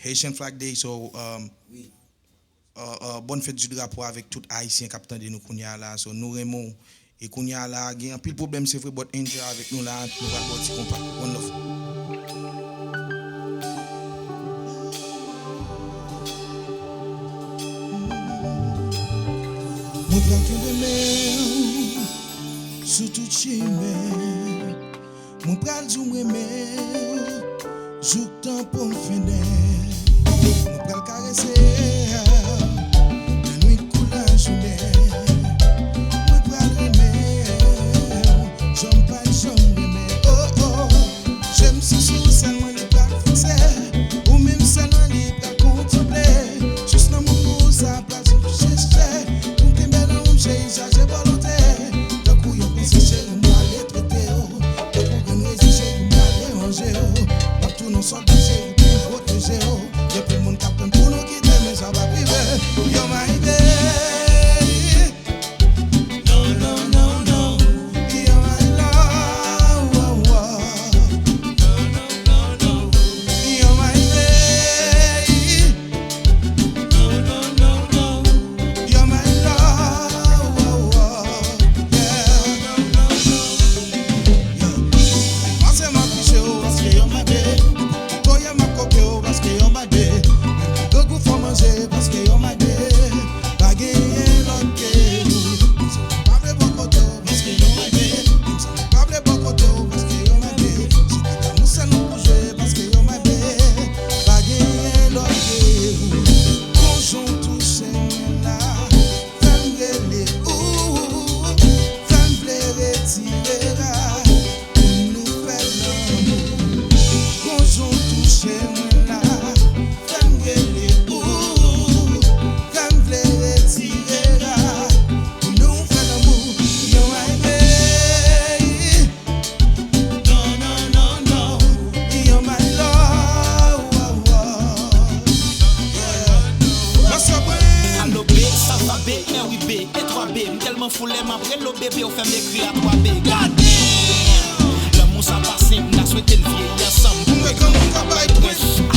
Haitian Flag Day, so bonne fête du drapeau avec tout Haïtien capitaine de nous kounya là, so nous remons et kounya là, il y a un pile problème c'est vrai, but enjoy avec nous là, nous va bâtir compas. One love. Mon pral tombe mer, sous tout chimè, mon pral zoom remè, jouk temps pour me finir, mon pral caresser, la nuit coule la journée, mon pral remè, j'aime pas remè, oh oh, j'aime si sous seulement les pral fixé, ou même seulement les pral contempler, juste dans mon cou ça place chercher. J'ai volonté, de couillon pour se chercher, moi les traiter, de pour une résister, moi les ranger, pas tout nous sortir, pour protéger, depuis mon capitaine pour nous quitter, mais ça va priver, you're my baby, no, no, no, no, you're my love, no, no, no, no, you're my baby, no, no, no, no, you're my love. Tellement foulé m'a pris le bébé au fait m'écrit à 3 B. God damn! Le moussa pas simple, n'a souhaité le vieil ensemble. Pour comme on travaille prince.